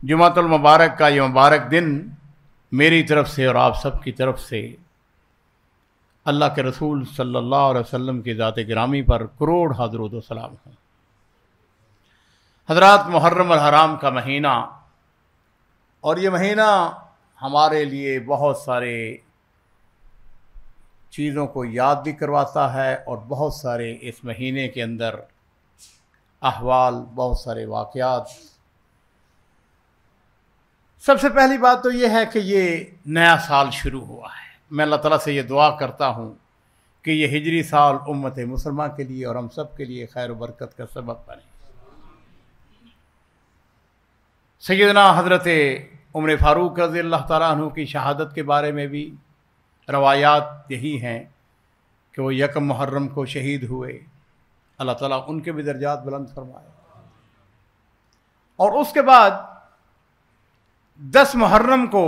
جمعۃ المبارک کا یہ مبارک دن میری طرف سے اور آپ سب کی طرف سے اللہ کے رسول صلی اللہ علیہ وسلم کی ذات گرامی پر کروڑ درود و سلام ہوں۔ حضرات، محرم الحرام کا مہینہ، اور یہ مہینہ ہمارے لیے بہت سارے چیزوں کو یاد بھی کرواتا ہے، اور بہت سارے اس مہینے کے اندر احوال، بہت سارے واقعات۔ سب سے پہلی بات تو یہ ہے کہ یہ نیا سال شروع ہوا ہے۔ میں اللہ تعالیٰ سے یہ دعا کرتا ہوں کہ یہ ہجری سال امت مسلمہ کے لیے اور ہم سب کے لیے خیر و برکت کا سبب بنے۔ سیدنا حضرت عمر فاروق رضی اللہ تعالیٰ عنہ کی شہادت کے بارے میں بھی روایات یہی ہیں کہ وہ یکم محرم کو شہید ہوئے۔ اللہ تعالیٰ ان کے بھی درجات بلند فرمائے۔ اور اس کے بعد 10 محرم کو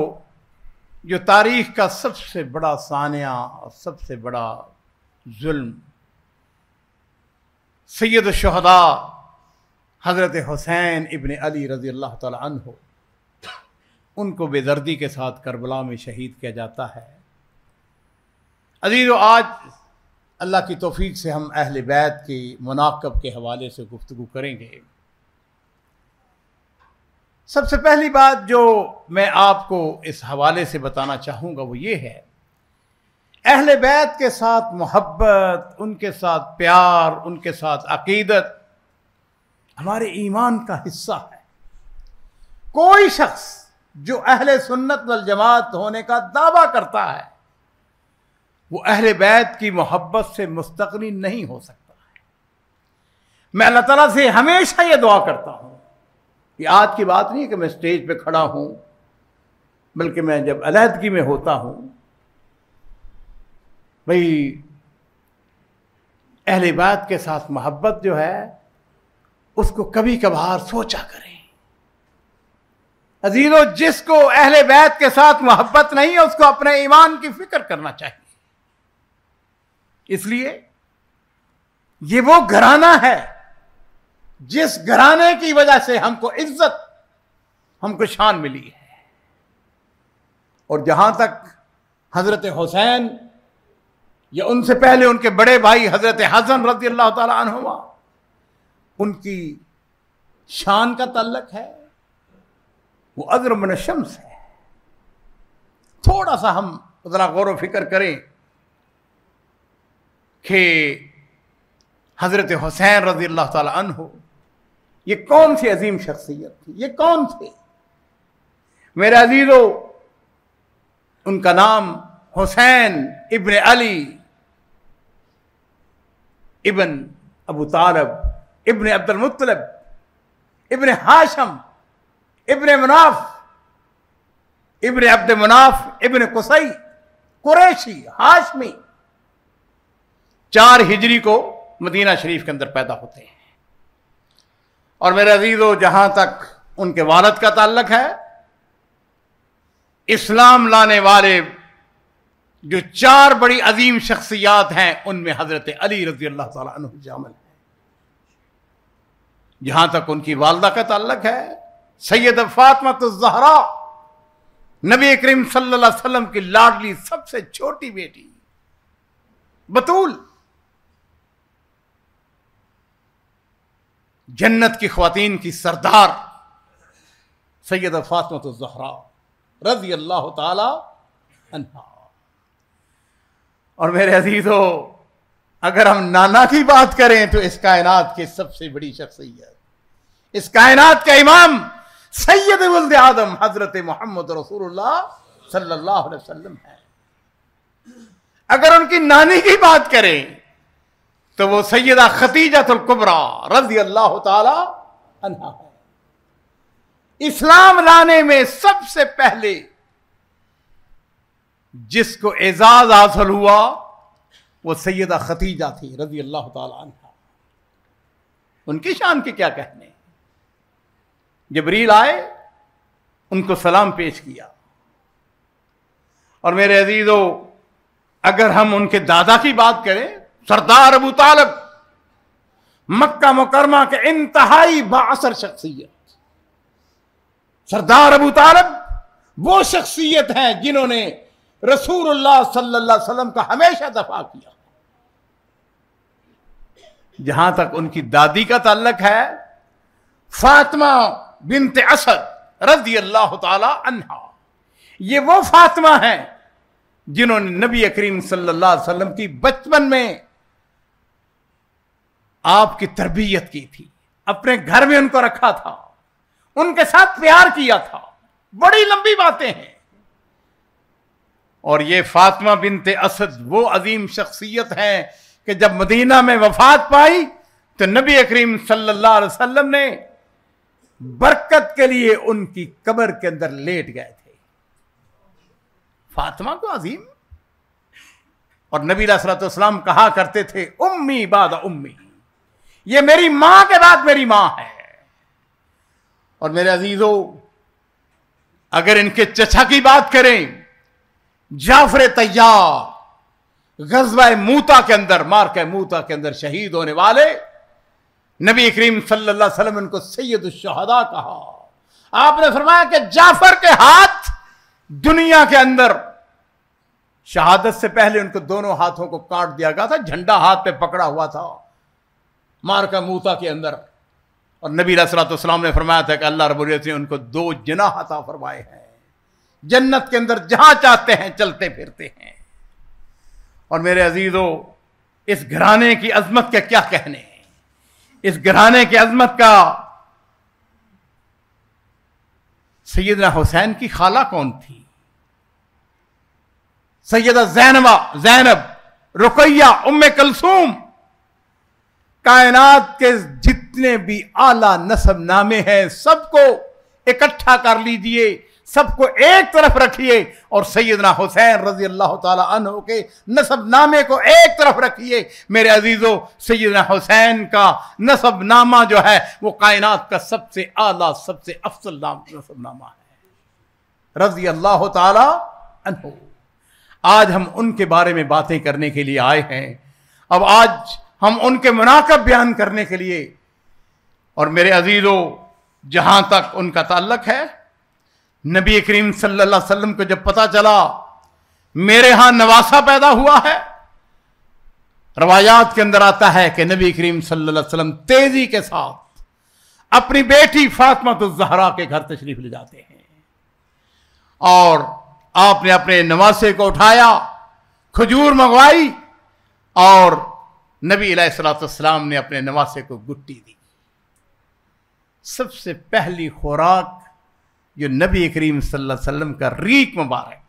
جو تاریخ کا سب سے بڑا سانحہ اور سب سے بڑا ظلم سید الشہداء حضرت حسین ابن علی رضی اللہ تعالی عنہ، ان کو بے دردی کے ساتھ کربلا میں شہید کیا جاتا ہے۔ عزیزو، آج اللہ کی توفیق سے ہم اہل بیت کی مناقب کے حوالے سے گفتگو کریں گے۔ سب سے پہلی بات جو میں آپ کو اس حوالے سے بتانا چاہوں گا وہ یہ ہے، اہل بیت کے ساتھ محبت، ان کے ساتھ پیار، ان کے ساتھ عقیدت ہمارے ایمان کا حصہ ہے۔ کوئی شخص جو اہل سنت والجماعت ہونے کا دعویٰ کرتا ہے وہ اہل بیت کی محبت سے مستغنی نہیں ہو سکتا ہے۔ میں اللہ تعالیٰ سے ہمیشہ یہ دعا کرتا ہوں، یہ آج کی بات نہیں ہے کہ میں اسٹیج پہ کھڑا ہوں، بلکہ میں جب علیحدگی میں ہوتا ہوں، بھئی اہل بیت کے ساتھ محبت جو ہے اس کو کبھی کبھار سوچا کریں۔ عزیزو، جس کو اہل بیت کے ساتھ محبت نہیں ہے اس کو اپنے ایمان کی فکر کرنا چاہیے۔ اس لیے یہ وہ گھرانہ ہے جس گھرانے کی وجہ سے ہم کو عزت، ہم کو شان ملی ہے۔ اور جہاں تک حضرت حسین یا ان سے پہلے ان کے بڑے بھائی حضرت حسن رضی اللہ تعالی عنہما، ان کی شان کا تعلق ہے، وہ اضر من الشمس ہے۔ تھوڑا سا ہم ذرا غور و فکر کریں کہ حضرت حسین رضی اللہ تعالی عنہ یہ کون سی عظیم شخصیت تھی، یہ کون تھے؟ میرے عزیزو، ان کا نام حسین ابن علی ابن ابو طالب ابن عبد المطلب ابن ہاشم ابن مناف ابن عبد مناف ابن قصی قریشی ہاشمی 4 ہجری کو مدینہ شریف کے اندر پیدا ہوتے ہیں۔ اور میرے عزیزو، جہاں تک ان کے والد کا تعلق ہے، اسلام لانے والے جو 4 بڑی عظیم شخصیات ہیں ان میں حضرت علی رضی اللہ تعالی عنہ شامل ہے۔ جہاں تک ان کی والدہ کا تعلق ہے، سیدہ فاطمہ الزہرا، نبی کریم صلی اللہ علیہ وسلم کی لاڈلی سب سے چھوٹی بیٹی بطول، جنت کی خواتین کی سردار سیدہ فاطمہ الزہرا رضی اللہ تعالی عنہا۔ اور میرے عزیزو، اگر ہم نانا کی بات کریں تو اس کائنات کی سب سے بڑی شخصیت، اس کائنات کا امام سید ولد آدم حضرت محمد رسول اللہ صلی اللہ علیہ وسلم ہے۔ اگر ان کی نانی کی بات کریں تو وہ سیدہ خدیجہ الکبریٰ رضی اللہ تعالی عنہا ہے۔ اسلام لانے میں سب سے پہلے جس کو اعزاز حاصل ہوا وہ سیدہ خدیجہ تھی رضی اللہ تعالی عنہا۔ ان کی شان کے کیا کہنے، جبریل آئے، ان کو سلام پیش کیا۔ اور میرے عزیزو، اگر ہم ان کے دادا کی بات کریں، سردار ابو طالب، مکہ مکرمہ کے انتہائی بااثر شخصیت، سردار ابو طالب وہ شخصیت ہیں جنہوں نے رسول اللہ صلی اللہ علیہ وسلم کا ہمیشہ دفاع کیا. جہاں تک ان کی دادی کا تعلق ہے، فاطمہ بنت اسد رضی اللہ تعالی عنہا، یہ وہ فاطمہ ہیں جنہوں نے نبی کریم صلی اللہ علیہ وسلم کی بچپن میں آپ کی تربیت کی تھی، اپنے گھر میں ان کو رکھا تھا، ان کے ساتھ پیار کیا تھا. بڑی لمبی باتیں ہیں. اور یہ فاطمہ بنت اسد وہ عظیم شخصیت ہیں کہ جب مدینہ میں وفات پائی تو نبی کریم صلی اللہ علیہ وسلم نے برکت کے لیے ان کی قبر کے اندر لیٹ گئے تھے. فاطمہ کو عظیم. اور نبی علیہ الصلوۃ والسلام کہا کرتے تھے امی بعد امی، یہ میری ماں کے بعد میری ماں ہے. اور میرے عزیزو، اگر ان کے چچا کی بات کریں، جعفر طیار غزوہ موتا کے اندر، مارکہ موتا کے اندر شہید ہونے والے، نبی کریم صلی اللہ علیہ وسلم ان کو سید الشہداء کہا. آپ نے فرمایا کہ جعفر کے ہاتھ دنیا کے اندر شہادت سے پہلے ان کو دونوں ہاتھوں کو کاٹ دیا گیا تھا، جھنڈا ہاتھ پہ پکڑا ہوا تھا مارکہ موتا کے اندر. اور نبی علیہ الصلوۃ والسلام نے فرمایا تھا کہ اللہ رب العزت نے ان کو 2 جناح عطا فرمائے ہیں، جنت کے اندر جہاں چاہتے ہیں چلتے پھرتے ہیں. اور میرے عزیزو، اس گھرانے کی عظمت کے کیا کہنے ہیں. اس گھرانے کی عظمت کا سیدنا حسین کی خالہ کون تھی؟ سیدہ زینب، رقیہ، ام کلثوم. کائنات کے جتنے بھی اعلیٰ نسب نامے ہیں سب کو اکٹھا کر لیجئے، سب کو ایک طرف رکھیے، اور سیدنا حسین رضی اللہ تعالی عنہ کے نسب نامے کو ایک طرف رکھیے. میرے عزیزو، سیدنا حسین کا نسب نامہ جو ہے وہ کائنات کا سب سے اعلیٰ، سب سے افضل نسب نامہ ہے، رضی اللہ تعالی عنہ. آج ہم ان کے بارے میں باتیں کرنے کے لیے آئے ہیں. اب آج ہم ان کے مناقب بیان کرنے کے لیے. اور میرے عزیزو، جہاں تک ان کا تعلق ہے، نبی کریم صلی اللہ علیہ وسلم کو جب پتا چلا میرے ہاں نواسا پیدا ہوا ہے، روایات کے اندر آتا ہے کہ نبی کریم صلی اللہ علیہ وسلم تیزی کے ساتھ اپنی بیٹی فاطمہ الزہرا کے گھر تشریف لے جاتے ہیں، اور آپ نے اپنے نواسے کو اٹھایا، کھجور منگوائی، اور نبی علیہ الصلوۃ والسلام نے اپنے نواسے کو گٹی دی. سب سے پہلی خوراک جو نبی کریم صلی اللہ علیہ وسلم کا ریق مبارک،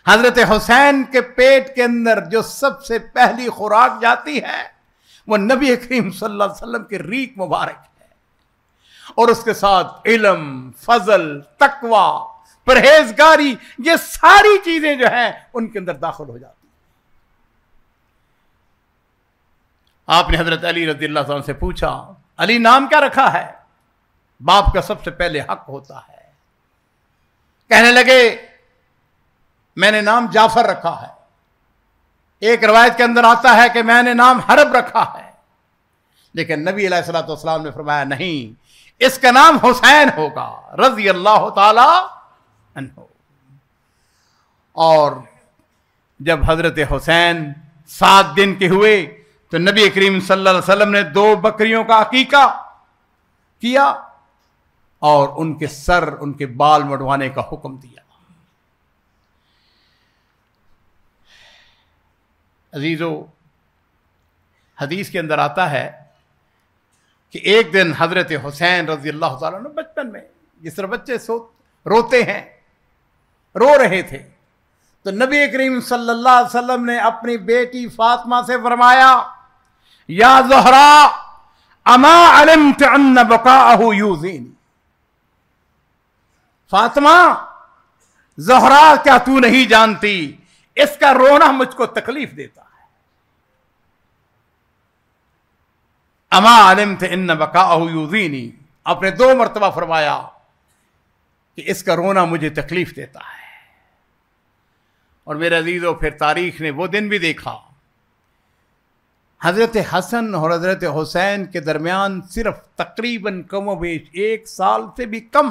حضرت حسین کے پیٹ کے اندر جو سب سے پہلی خوراک جاتی ہے وہ نبی کریم صلی اللہ علیہ وسلم کے ریق مبارک ہے. اور اس کے ساتھ علم، فضل، تقوی، پرہیزگاری، یہ ساری چیزیں جو ہیں ان کے اندر داخل ہو جاتی ہیں. آپ نے حضرت علی رضی اللہ عنہ سے پوچھا، علی نام کیا رکھا ہے؟ باپ کا سب سے پہلے حق ہوتا ہے. کہنے لگے میں نے نام جعفر رکھا ہے. ایک روایت کے اندر آتا ہے کہ میں نے نام حرب رکھا ہے، لیکن نبی علیہ الصلوۃ والسلام نے فرمایا نہیں، اس کا نام حسین ہوگا رضی اللہ تعالی عنہ. اور جب حضرت حسین 7 دن کے ہوئے تو نبی کریم صلی اللہ علیہ وسلم نے 2 بکریوں کا عقیقہ کیا اور ان کے سر، ان کے بال مڑوانے کا حکم دیا. عزیزو، حدیث کے اندر آتا ہے کہ ایک دن حضرت حسین رضی اللہ تعالیٰ عنہ بچپن میں جس طرح بچے روتے ہیں، رو رہے تھے، تو نبی کریم صلی اللہ علیہ وسلم نے اپنی بیٹی فاطمہ سے فرمایا، یا زہرا اما علمت ان بقاءہ یؤذینی. فاطمہ، زہرا، کیا تو نہیں جانتی اس کا رونا مجھ کو تکلیف دیتا ہے. اما علمت ان بقاءہ یؤذینی، اپنے 2 مرتبہ فرمایا کہ اس کا رونا مجھے تکلیف دیتا ہے. اور میرے عزیزوں، پھر تاریخ نے وہ دن بھی دیکھا، حضرت حسن اور حضرت حسین کے درمیان صرف تقریباً کم و بیش 1 سال سے بھی کم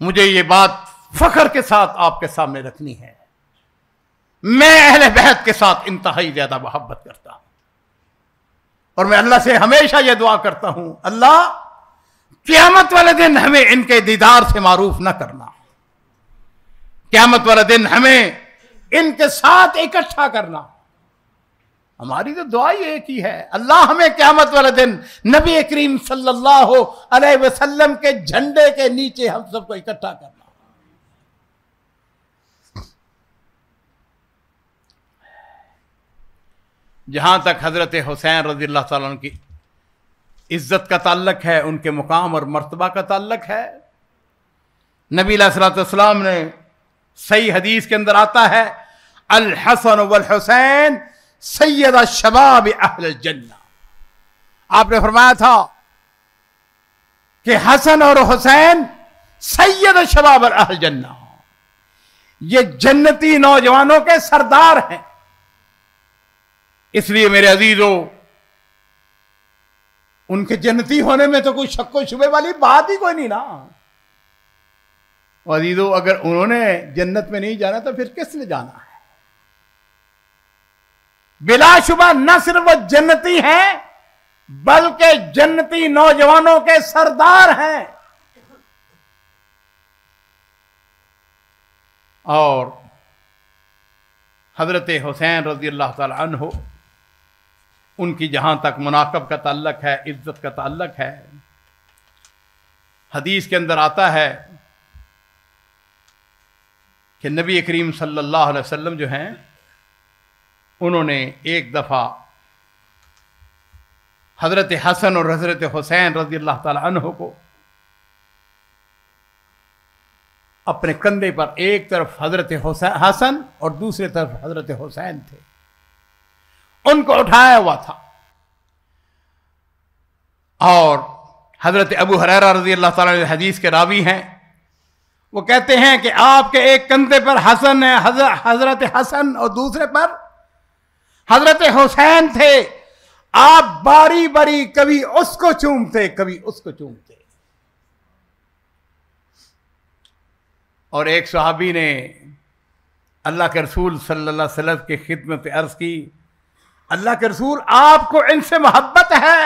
مجھے یہ بات فخر کے ساتھ آپ کے سامنے رکھنی ہے، میں اہل بیت کے ساتھ انتہائی زیادہ محبت کرتا ہوں، اور میں اللہ سے ہمیشہ یہ دعا کرتا ہوں، اللہ قیامت والے دن ہمیں ان کے دیدار سے معروف نہ کرنا، قیامت والے دن ہمیں ان کے ساتھ اکٹھا کرنا۔ ہماری تو دعا ہی ایک ہی ہے، اللہ ہمیں قیامت والے دن نبی کریم صلی اللہ علیہ وسلم کے جھنڈے کے نیچے ہم سب کو اکٹھا کرنا۔ جہاں تک حضرت حسین رضی اللہ تعالیٰ عنہ کی عزت کا تعلق ہے، ان کے مقام اور مرتبہ کا تعلق ہے، نبی علیہ الصلوۃ والسلام نے صحیح حدیث کے اندر آتا ہے، الحسن والحسین سید الشباب اہل الجنہ۔ آپ نے فرمایا تھا کہ حسن اور حسین سید الشباب اہل الجنہ، یہ جنتی نوجوانوں کے سردار ہیں۔ اس لیے میرے عزیزو، ان کے جنتی ہونے میں تو کوئی شک و شبے والی بات ہی کوئی نہیں نا۔ عزیزو، اگر انہوں نے جنت میں نہیں جانا تو پھر کس نے جانا ہے؟ بلا شبہ نہ صرف وہ جنتی ہیں بلکہ جنتی نوجوانوں کے سردار ہیں۔ اور حضرت حسین رضی اللہ تعالی عنہ، ان کی جہاں تک مناقب کا تعلق ہے، عزت کا تعلق ہے، حدیث کے اندر آتا ہے کہ نبی کریم صلی اللہ علیہ وسلم جو ہیں، انہوں نے ایک دفعہ حضرت حسن اور حضرت حسین رضی اللہ تعالی عنہ کو اپنے کندھے پر، ایک طرف حضرت حسن اور دوسری طرف حضرت حسین تھے، ان کو اٹھایا ہوا تھا، اور حضرت ابو ہریرہ رضی اللہ تعالیٰ عنہ حدیث کے راوی ہیں، وہ کہتے ہیں کہ آپ کے ایک کندھے پر حسن ہے، حضرت حسن، اور دوسرے پر حضرت حسین تھے، آپ باری باری کبھی اس کو چومتے کبھی اس کو چومتے۔ اور ایک صحابی نے اللہ کے رسول صلی اللہ علیہ وسلم کی خدمت عرض کی، اللہ کے رسول، آپ کو ان سے محبت ہے؟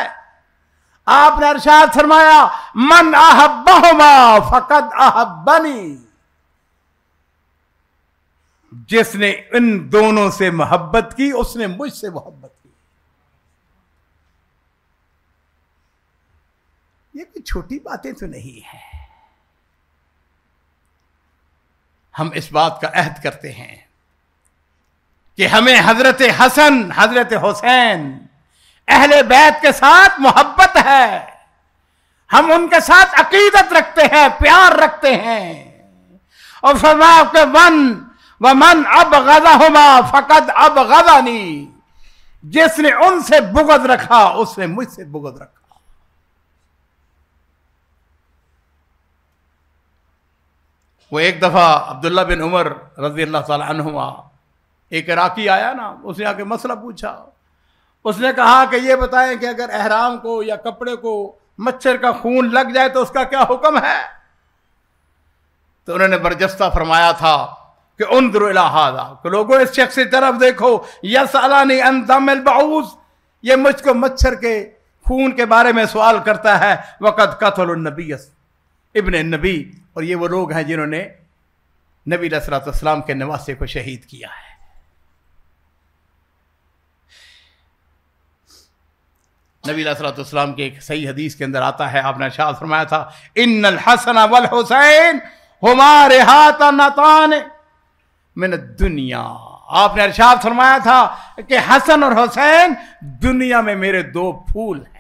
آپ نے ارشاد فرمایا، من احبہما فقد احبنی، جس نے ان دونوں سے محبت کی اس نے مجھ سے محبت کی۔ یہ کوئی چھوٹی باتیں تو نہیں ہیں، ہم اس بات کا عہد کرتے ہیں کہ ہمیں حضرت حسن، حضرت حسین، اہل بیت کے ساتھ محبت ہے، ہم ان کے ساتھ عقیدت رکھتے ہیں، پیار رکھتے ہیں، اور فرمایا کہ وَمَنْ أَبْغَضَهُمَا فَقَدْ أَبْغَضَنِي، جس نے ان سے بغض رکھا اس نے مجھ سے بغض رکھا۔ وہ ایک دفعہ عبداللہ بن عمر رضی اللہ تعالی عنہما، ایک عراقی آیا نا، اس نے آ کے مسئلہ پوچھا، اس نے کہا کہ یہ بتائیں کہ اگر احرام کو یا کپڑے کو مچھر کا خون لگ جائے تو اس کا کیا حکم ہے؟ تو انہوں نے برجستہ فرمایا تھا کہ انظروا الی ھذا، کہ لوگوں اس شخص کی طرف دیکھو، یسألنی عن دم البعوض، یہ مجھ کو مچھر کے خون کے بارے میں سوال کرتا ہے، وقد قتل النبی ابن النبی، اور یہ وہ لوگ ہیں جنہوں نے نبی علیہ الصلوۃ والسلام کے نواسے کو شہید کیا ہے۔ نبی علیہ الصلوۃ والسلام کے ایک صحیح حدیث کے اندر آتا ہے، آپ نے ارشاد فرمایا تھا، ان الحسن والحسین ہما ریحانتان من الدنیا، آپ نے ارشاد فرمایا تھا کہ حسن اور حسین دنیا میں میرے دو پھول ہیں۔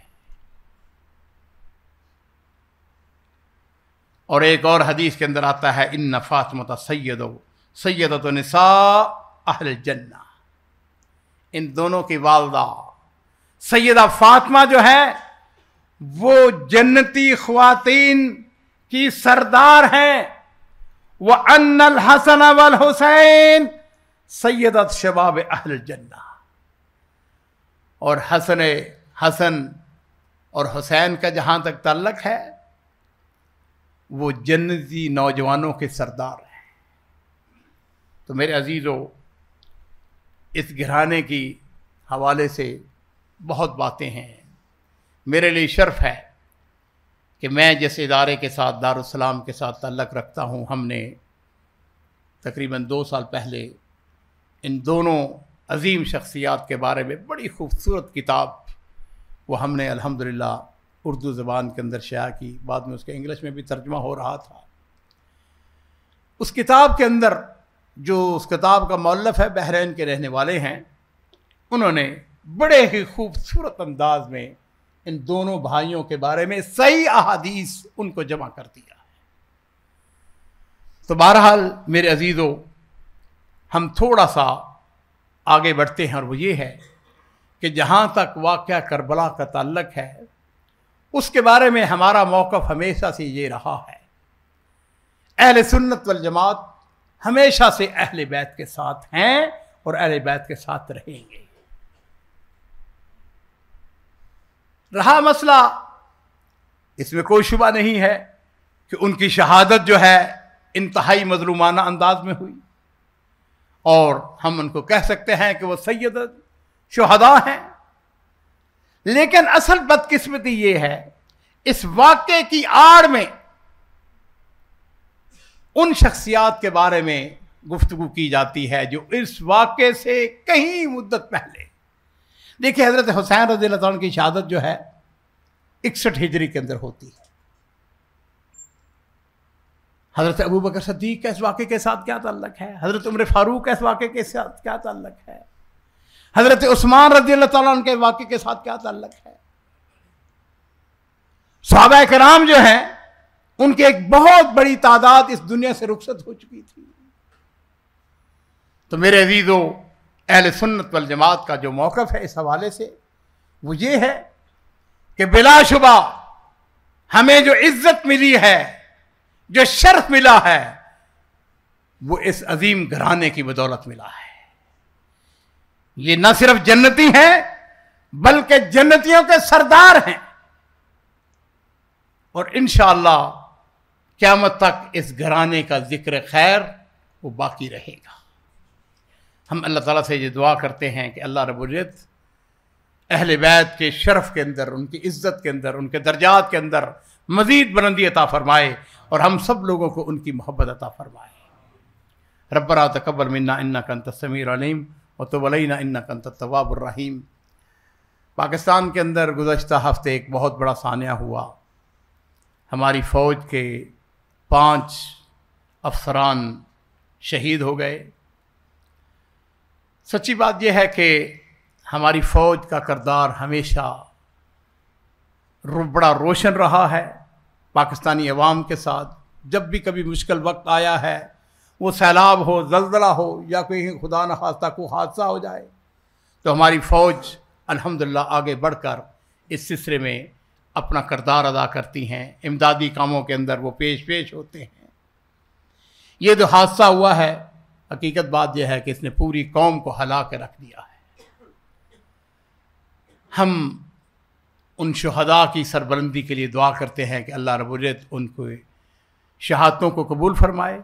اور ایک اور حدیث کے اندر آتا ہے، ان فاطمۃ سیدۃ نساء اہل الجنہ، ان دونوں کی والدہ سیدہ فاطمہ جو ہے وہ جنتی خواتین کی سردار ہیں، وَأَنَّ الْحَسَنَ وَالْحُسَيْنَ سیدۃ شباب اہل الجنہ، اور حسن اور حسین کا جہاں تک تعلق ہے، وہ جنتی نوجوانوں کے سردار ہیں۔ تو میرے عزیزو، اس گھرانے کی حوالے سے بہت باتیں ہیں۔ میرے لیے شرف ہے کہ میں جس ادارے کے ساتھ، دارالسلام کے ساتھ تعلق رکھتا ہوں، ہم نے تقریباً 2 سال پہلے ان دونوں عظیم شخصیات کے بارے میں بڑی خوبصورت کتاب وہ ہم نے الحمدللہ اردو زبان کے اندر شائع کی، بعد میں اس کے انگلش میں بھی ترجمہ ہو رہا تھا۔ اس کتاب کے اندر جو اس کتاب کا مؤلف ہے، بحرین کے رہنے والے ہیں، انہوں نے بڑے ہی خوبصورت انداز میں ان دونوں بھائیوں کے بارے میں صحیح احادیث ان کو جمع کر دیا ہے۔ تو بہرحال میرے عزیزو، ہم تھوڑا سا آگے بڑھتے ہیں، اور وہ یہ ہے کہ جہاں تک واقعہ کربلا کا تعلق ہے، اس کے بارے میں ہمارا موقف ہمیشہ سے یہ رہا ہے، اہل سنت والجماعت ہمیشہ سے اہل بیت کے ساتھ ہیں اور اہل بیت کے ساتھ رہیں گے۔ رہا مسئلہ، اس میں کوئی شبہ نہیں ہے کہ ان کی شہادت جو ہے انتہائی مظلومانہ انداز میں ہوئی، اور ہم ان کو کہہ سکتے ہیں کہ وہ سید شہداء ہیں۔ لیکن اصل بدقسمتی یہ ہے، اس واقعے کی آڑ میں ان شخصیات کے بارے میں گفتگو کی جاتی ہے جو اس واقعے سے کہیں مدت پہلے، دیکھیں حضرت حسین رضی اللہ عنہ کی شہادت جو ہے 61 ہجری کے اندر ہوتی ہے۔ حضرت ابوبکر صدیق کا اس واقعے کے ساتھ کیا تعلق ہے؟ حضرت عمر فاروق کا اس واقعے کے ساتھ کیا تعلق ہے؟ حضرت عثمان رضی اللہ تعالیٰ عنہ کے واقعے کے ساتھ کیا تعلق ہے؟ صحابہ کرام جو ہیں، ان کی ایک بہت بڑی تعداد اس دنیا سے رخصت ہو چکی تھی۔ تو میرے عزیزو، اہل سنت والجماعت کا جو موقف ہے اس حوالے سے وہ یہ ہے کہ بلا شبہ ہمیں جو عزت ملی ہے، جو شرف ملا ہے، وہ اس عظیم گھرانے کی بدولت ملا ہے۔ یہ نہ صرف جنتی ہیں بلکہ جنتیوں کے سردار ہیں، اور انشاءاللہ قیامت تک اس گھرانے کا ذکر خیر وہ باقی رہے گا۔ ہم اللہ تعالیٰ سے یہ دعا کرتے ہیں کہ اللہ رب العزت اہل بیت کے شرف کے اندر، ان کی عزت کے اندر، ان کے درجات کے اندر مزید بلندی عطا فرمائے، اور ہم سب لوگوں کو ان کی محبت عطا فرمائے۔ ربنا تقبل منا انک انت السمیع العلیم وتب علینا انک انت التواب الرحیم۔ پاکستان کے اندر گزشتہ ہفتے ایک بہت بڑا سانحہ ہوا۔ ہماری فوج کے 5 افسران شہید ہو گئے۔ سچی بات یہ ہے کہ ہماری فوج کا کردار ہمیشہ بڑا روشن رہا ہے پاکستانی عوام کے ساتھ۔ جب بھی کبھی مشکل وقت آیا ہے، وہ سیلاب ہو، زلزلہ ہو، یا کوئی خدا نخواستہ کوئی حادثہ ہو جائے، تو ہماری فوج الحمدللہ آگے بڑھ کر اس سلسلے میں اپنا کردار ادا کرتی ہیں۔ امدادی کاموں کے اندر وہ پیش ہوتے ہیں۔ یہ جو حادثہ ہوا ہے، حقیقت بات یہ ہے کہ اس نے پوری قوم کو ہلا کے رکھ دیا ہے۔ ہم ان شہداء کی سربلندی کے لیے دعا کرتے ہیں کہ اللہ رب العزت ان کو شہادتوں کو قبول فرمائے،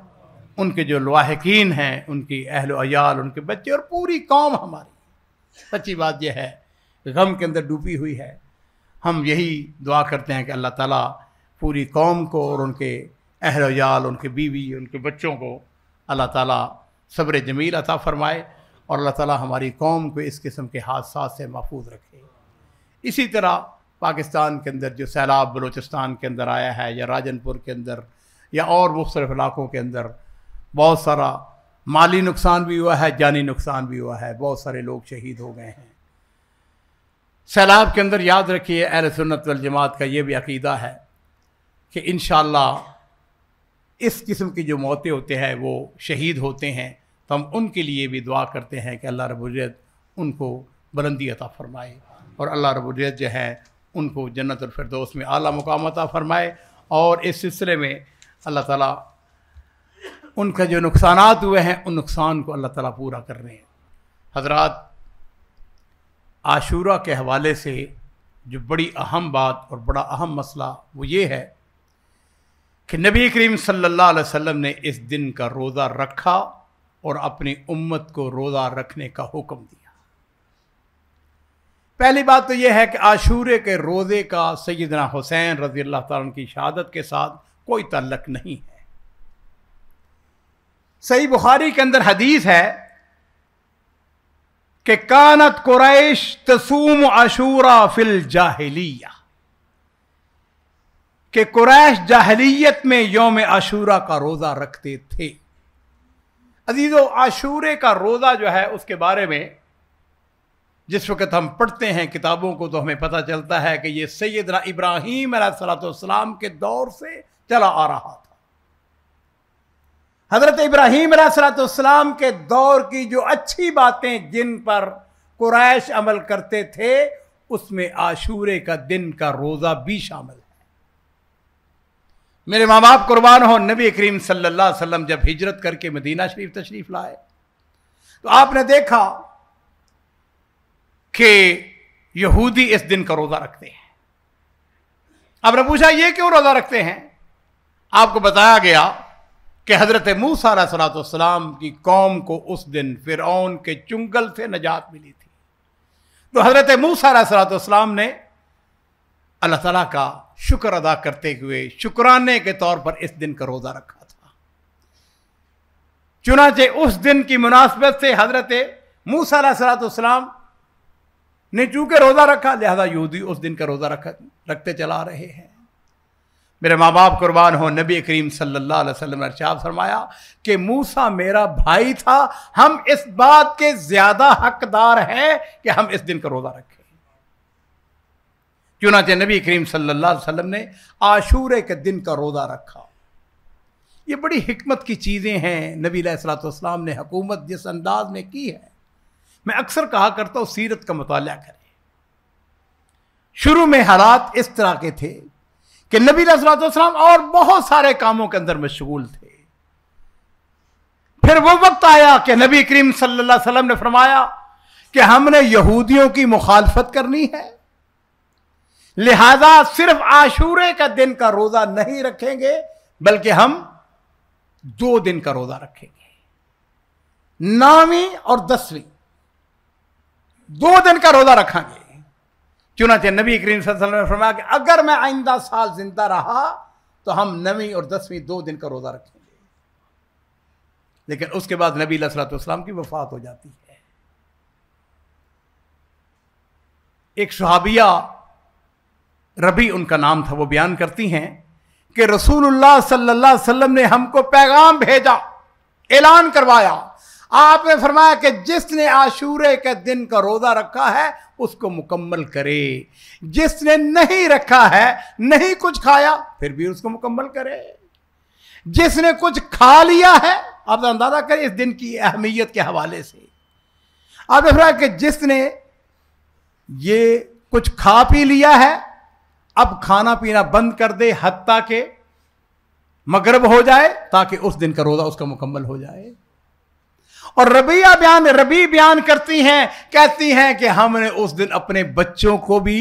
ان کے جو لواحقین ہیں، ان کی اہل و عیال، ان کے بچے، اور پوری قوم ہماری سچی بات یہ ہے غم کے اندر ڈوبی ہوئی ہے۔ ہم یہی دعا کرتے ہیں کہ اللہ تعالیٰ پوری قوم کو اور ان کے اہل و عیال، ان کے بیوی، ان کے بچوں کو اللہ تعالیٰ صبر جمیل عطا فرمائے، اور اللہ تعالیٰ ہماری قوم کو اس قسم کے حادثات سے محفوظ رکھے۔ اسی طرح پاکستان کے اندر جو سیلاب بلوچستان کے اندر آیا ہے، یا راجن پور کے اندر، یا اور مختلف علاقوں کے اندر بہت سارا مالی نقصان بھی ہوا ہے، جانی نقصان بھی ہوا ہے، بہت سارے لوگ شہید ہو گئے ہیں۔ سیلاب کے اندر یاد رکھیے، اہل سنت والجماعت کا یہ بھی عقیدہ ہے کہ انشاءاللہ اس قسم کی جو موتیں ہوتے ہیں وہ شہید ہوتے ہیں، تو ہم ان کے لیے بھی دعا کرتے ہیں کہ اللہ رب العزت ان کو بلندی عطا فرمائے، اور اللہ رب العزت جو ہے ان کو جنت الفردوس میں اعلیٰ مقام عطا فرمائے، اور اس سلسلے میں اللہ تعالیٰ ان کا جو نقصانات ہوئے ہیں ان نقصان کو اللہ تعالیٰ پورا کر رہے ہیں۔ حضرات، عاشورہ کے حوالے سے جو بڑی اہم بات اور بڑا اہم مسئلہ وہ یہ ہے کہ نبی کریم صلی اللہ علیہ وسلم نے اس دن کا روزہ رکھا اور اپنی امت کو روزہ رکھنے کا حکم دیا۔ پہلی بات تو یہ ہے کہ عاشورے کے روزے کا سیدنا حسین رضی اللہ تعالیٰ عنہ کی شہادت کے ساتھ کوئی تعلق نہیں ہے۔ صحیح بخاری کے اندر حدیث ہے کہ کانت قریش تصوم عاشورا فی الجاہلیہ، کہ قریش جاہلیت میں یوم عاشورہ کا روزہ رکھتے تھے۔ عزیزو، عاشورے کا روزہ جو ہے اس کے بارے میں جس وقت ہم پڑھتے ہیں کتابوں کو تو ہمیں پتہ چلتا ہے کہ یہ سیدنا ابراہیم علیہ السلام کے دور سے چلا آ رہا تھا۔ حضرت ابراہیم علیہ السلام کے دور کی جو اچھی باتیں جن پر قریش عمل کرتے تھے اس میں عاشورے کا دن کا روزہ بھی شامل ہے۔ میرے ماں باپ قربان ہو، نبی کریم صلی اللہ علیہ وسلم جب ہجرت کر کے مدینہ شریف تشریف لائے تو آپ نے دیکھا کہ یہودی اس دن کا روزہ رکھتے ہیں۔ آپ نے پوچھا یہ کیوں روزہ رکھتے ہیں؟ آپ کو بتایا گیا کہ حضرت موسیٰ علیہ السلام کی قوم کو اس دن فرعون کے چنگل سے نجات ملی تھی، تو حضرت موسیٰ علیہ السلام نے اللہ تعالیٰ کا شکر ادا کرتے ہوئے شکرانے کے طور پر اس دن کا روزہ رکھا تھا۔ چنانچہ اس دن کی مناسبت سے حضرت موسیٰ علیہ السلام نے چونکہ روزہ رکھا لہذا یہودی اس دن کا روزہ رکھتے چلا رہے ہیں۔ میرے ماں باپ قربان ہو، نبی کریم صلی اللہ علیہ وسلم نے ارشاد فرمایا کہ موسیٰ میرا بھائی تھا، ہم اس بات کے زیادہ حقدار ہیں کہ ہم اس دن کا روزہ رکھیں۔ چنانچہ نبی کریم صلی اللہ علیہ وسلم نے عاشورے کے دن کا روزہ رکھا۔ یہ بڑی حکمت کی چیزیں ہیں نبی علیہ الصلوۃ والسلام نے حکومت جس انداز میں کی ہے۔ میں اکثر کہا کرتا ہوں سیرت کا مطالعہ کریں۔ شروع میں حالات اس طرح کے تھے کہ نبی علیہ الصلوۃ والسلام اور بہت سارے کاموں کے اندر مشغول تھے۔ پھر وہ وقت آیا کہ نبی کریم صلی اللہ علیہ وسلم نے فرمایا کہ ہم نے یہودیوں کی مخالفت کرنی ہے، لہذا صرف عاشورے کا دن کا روزہ نہیں رکھیں گے بلکہ ہم 2 دن کا روزہ رکھیں گے، 9ویں اور 10ویں 2 دن کا روزہ رکھیں گے۔ چنانچہ نبی کریم صلی اللہ علیہ وسلم نے فرمایا کہ اگر میں آئندہ سال زندہ رہا تو ہم 9ویں اور 10ویں 2 دن کا روزہ رکھیں گے۔ لیکن اس کے بعد نبی علیہ الصلوۃ والسلام کی وفات ہو جاتی ہے۔ ایک صحابیہ ربی ان کا نام تھا، وہ بیان کرتی ہیں کہ رسول اللہ صلی اللہ علیہ وسلم نے ہم کو پیغام بھیجا، اعلان کروایا۔ آپ نے فرمایا کہ جس نے عاشورے کے دن کا روزہ رکھا ہے اس کو مکمل کرے، جس نے نہیں رکھا ہے، نہیں کچھ کھایا، پھر بھی اس کو مکمل کرے، جس نے کچھ کھا لیا ہے، آپ اندازہ کریں اس دن کی اہمیت کے حوالے سے۔ آپ نے فرمایا کہ جس نے یہ کچھ کھا پی لیا ہے اب کھانا پینا بند کر دے حتیٰ کہ مغرب ہو جائے تاکہ اس دن کا روزہ اس کا مکمل ہو جائے۔ اور ربی بیان کرتی ہیں، کہتی ہیں کہ ہم نے اس دن اپنے بچوں کو بھی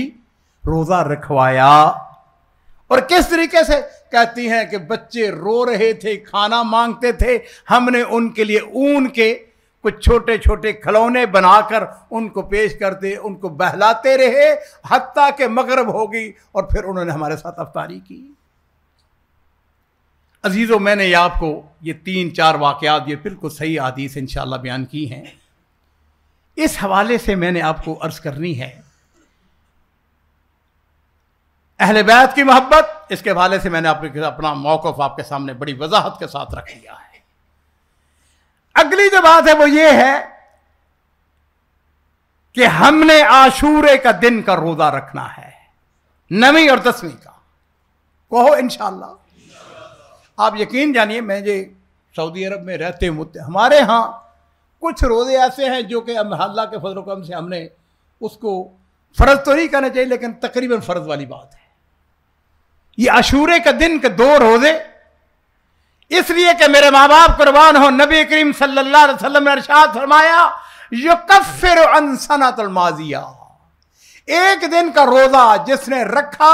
روزہ رکھوایا۔ اور کس طریقے سے؟ کہتی ہیں کہ بچے رو رہے تھے، کھانا مانگتے تھے، ہم نے ان کے لیے اون کے کچھ چھوٹے چھوٹے کھلونے بنا کر ان کو پیش کرتے، ان کو بہلاتے رہے حتیٰ کہ مغرب ہوگی اور پھر انہوں نے ہمارے ساتھ افطاری کی۔ عزیزو، میں نے آپ کو یہ 3-4 واقعات یہ بالکل صحیح حدیث انشاءاللہ بیان کی ہیں۔ اس حوالے سے میں نے آپ کو عرض کرنی ہے اہل بیت کی محبت، اس کے حوالے سے میں نے اپنا موقف آپ کے سامنے بڑی وضاحت کے ساتھ رکھ لیا ہے۔ اگلی جو بات ہے وہ یہ ہے کہ ہم نے عاشورے کا دن کا روزہ رکھنا ہے، 9ویں اور 10ویں کا، کہو انشاءاللہ۔ آپ یقین جانیے، میں یہ سعودی عرب میں رہتے ہوتے ہمارے ہاں کچھ روزے ایسے ہیں جو کہ اللہ کے فضل و کرم سے ہم نے اس کو فرض تو نہیں کرنا چاہیے لیکن تقریباً فرض والی بات ہے۔ یہ عاشورے کا دن کے 2 روزے اس لیے کہ میرے ماں باپ قربان ہو، نبی کریم صلی اللہ علیہ وسلم نے ارشاد فرمایا یکفر عن سنۃ الماضیہ، ایک دن کا روزہ جس نے رکھا